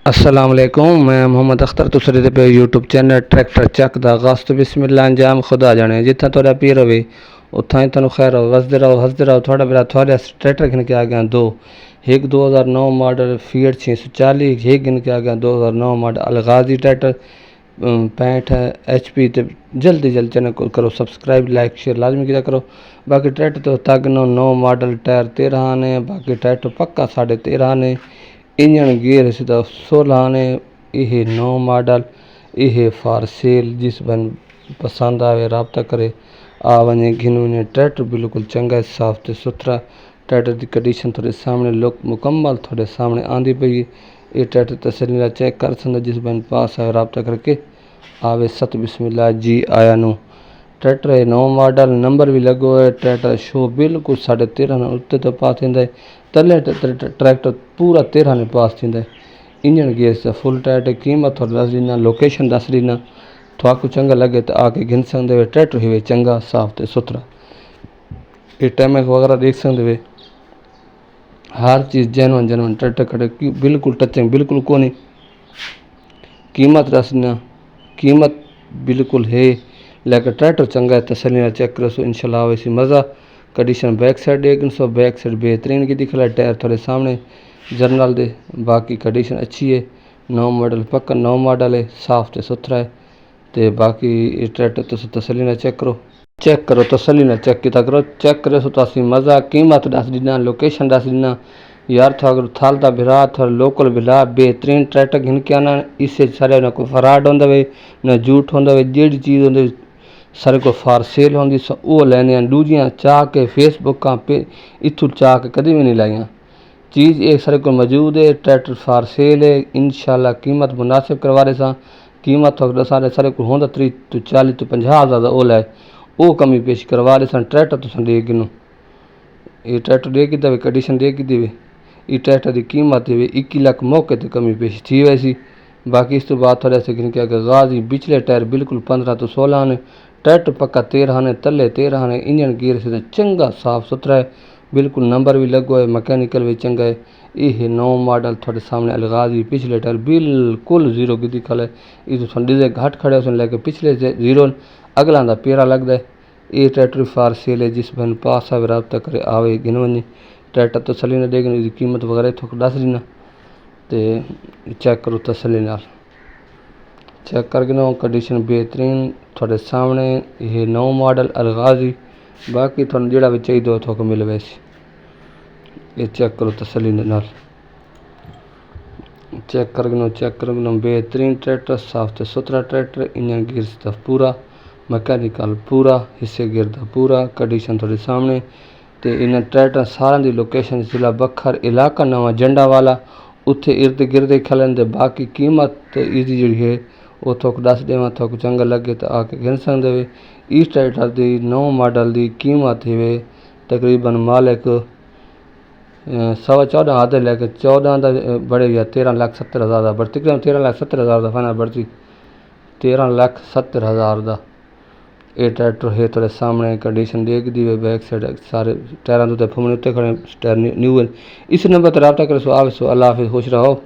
अस्सलाम वालेकुम। मैं मोहम्मद अख्तर तुसरे पे यूट्यूब चैनल ट्रैक्टर चक दा आगाज़ तो बिस्मिल्लाह अंजाम खुदा जाने। जितना थोड़ा पीर होवे उत्थां ही तुहानू खैर हो, वसदे रहो हसदे रहो। थोड़ा बेरा थोड़े ट्रैक्टर गिन के आ गया दो, एक 2009 मॉडल फीएट 640, एक गिन के आ गया 2009 मॉडल अलगाजी ट्रैक्टर 65 HP। तो जल्दी चैनल को करो सब्सक्राइब, लाइक शेयर लाजमी किया करो। बाकी ट्रैक्टर तो तगनो 9 मॉडल, टायर 13 ने, बाकी ट्रैक्टर पक्का 13.5 ने, इंजन गियर सीधा 16 ने। यह 9 मॉडल, यह फॉर सेल। जिस बन पसंद आवे रबता करे आ वने घिन वने। ट्रैक्टर बिल्कुल चंगा साफ ते सुथरा। ट्रैक्टर की कंडीशन थोड़े सामने लुक मुकम्मल थोड़े सामने आंदी पई। ये ट्रैक्टर तसली चेक कर सकते जिस बन पास आए रबता करके आवे। सत बिस्मिल्लाह जी आया नू। ट्रैक्टर है 9 मॉडल, नंबर भी लगो है। ट्रैक्टर शो बिल्कुल 13.5 उत्ते तो पास थींदा है। तले ट्रैक्टर पूरा 13 ने पास थींदा है। इंजन गियर से फुल टाइट है। कीमत और दस दीना, लोकेशन दस दीना। थोड़ा चंगा लगे तो आके गिन सकते वे। ट्रैक्टर ही चंगा साफ ते सुथरा। ये टैमक वगैरह देख सकते वे, हर चीज़ जेनवन ट्रैक्टर खड़े बिल्कुल टचिंग बिल्कुल को नहीं। कीमत रसना कीमत बिल्कुल है, लेकिन ट्रैक्टर चंगा है। तसली चेक करो सो इंशाल्लाह वैसी मज़ा। Condition back side 100, back side बेहतरीन की दिख रहा है। टायर थोड़े सामने जर्नल दे, बाकी कंडीशन अच्छी है। 9 मॉडल पक्का 9 मॉडल है, साफ ते सुथरा है। तो बाकी ये ट्रैक्टर तुम तसली चेक करो तसली चेक किया करो। चेक करो सो तासी मज़ा। कीमत दस दीना, लोकेशन दस दीना यार। था अगर थाल दा बिरा था लोकल बिला बेहतरीन ट्रैक्टर घिन के आना। इससे सारे ना कोई फराड होंदा वे ना झूठ होंदा वे। जेड़ी चीज़ होंदी सारे को फार सेल होंदी वो लैने। दूजियां चाह के फेसबुक पे इथू चाह के कभी भी नहीं लाइया। चीज़ एक सारे को मौजूद है। ट्रैक्टर फार सेल है इंशाल्लाह। कीमत मुनासिब करवा रहे सा। कीमत सारे को होंदा 30 तो 40 तो 50 हज़ार ओला है। वो कमी पेश करवा रहे सन। ट्रैक्टर तो दे गिनो ये ट्रैक्टर दे कि देवे, कंडीशन दे कि देवे। ये ट्रैक्टर की कीमत है 21 लाख मौके तो कमी पेश थी वैसी। बाकी इस तो बाद थोड़ा से गिन के गाजी पिछले टायर बिल्कुल 15 तो 16 ने। ट्रैक्टर पक्का 13 ने, तले 13 ने। इंजन गियर से चंगा साफ सुथरा है, बिल्कुल नंबर भी लगो है, मैकेनिकल भी चंगा है। ये 9 मॉडल थोड़े सामने अलगाजी पिछले टायर बिल्कुल जीरो की दिखल है। इस डीजे घट खड़े उसने लेके पिछले से जीरो अगला का पेरा लगता है। ये ट्रैक्टर फार सेल है, जिस बन पास आवे रबता करे आवे गिन वने। ट्रैक्टर तसली ने देख इसकी कीमत वगैरह थोड़ा दस दीना तो चेक करो तसली नाल। चेक कर गिनो कंडीशन बेहतरीन थोड़े सामने। ये 9 मॉडल अलगाजी। बाकी थोड़ा जोड़ा भी चाहिए हो थोड़ा मिले वैसे। ये चेक करो तसली नाल। चेक कर गिनो बेहतरीन ट्रैक्टर साफ ते सुथरा ट्रैक्टर। इंजन गियर पूरा, मैकेनिकल पूरा, हिस्से गियर पूरा। कंडीशन थोड़े सामने। तो इन ट्रैक्टर सारे की लोकेशन जिला बखर इलाका नवा जंडा वाला उत्थे इर्द गिर्द खलन। बाकी कीमत इसकी जी है वो थोक दस देव। थोक चंगा लगे तो आके गिन सकते वे। इस ट्रैक्टर की 9 मॉडल की कीमत है तकरीबन मालिक 14.5 आधे लेके 14 का बड़े या 13,70,000 का बढ़ती। तकरीबन 13,70,000 का फाइनल बढ़ती। 13,70,000 का ये ट्रैक्टर है थोड़े सामने। कंडीशन देख दी है बैक साइड सारे टायरों तो फुमने उत्ते खड़े टायर न्यू है। इस नंबर पर रब्ता करो सो आवे सो। अल्लाह हाफिज़, खुश रहो।